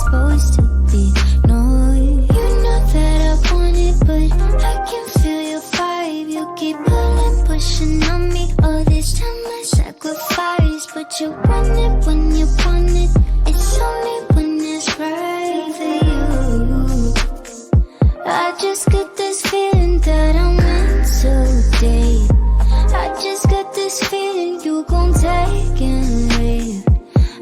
supposed to be. No, you know that I want it, but I can feel your vibe. You keep pulling, pushing on me. All this time I sacrifice, but you want it when you want it. It's only when it's right for you. I just got this feeling that I'm meant to date. I just got this feeling you gon' take and leave.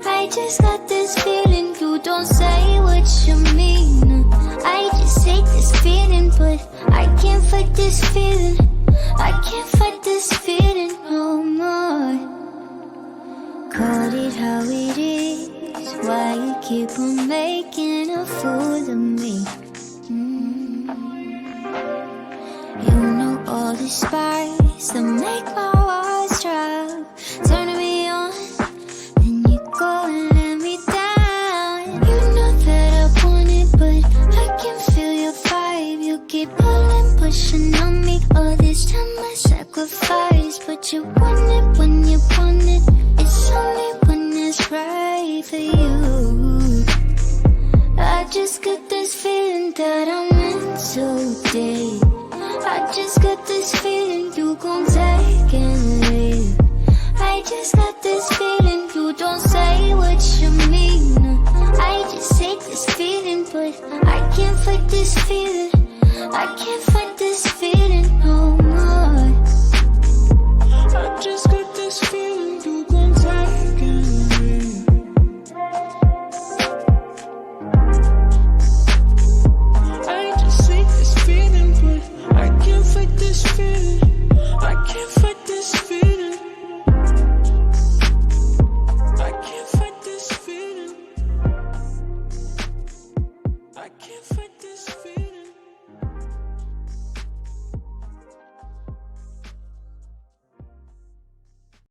I just got this feeling you don't say what you mean. I just hate this feeling, but I can't fight this feeling. I can't fight this feeling no more. Call it how it is. Why you keep on making a fool of me? You know all the spice that make my walls drop, turning me on, then you go and let me down. You know that I want it, but I can feel your vibe. You keep pulling, pushing on me. All this time I sacrifice, but you want it when you want it. It's only when it's right for you. I just got this feeling that I'm meant to date. I just got this feeling you gon' take and leave. I just got this feeling you don't say what you mean. I just hate this feeling, but I can't fight this feeling. I can't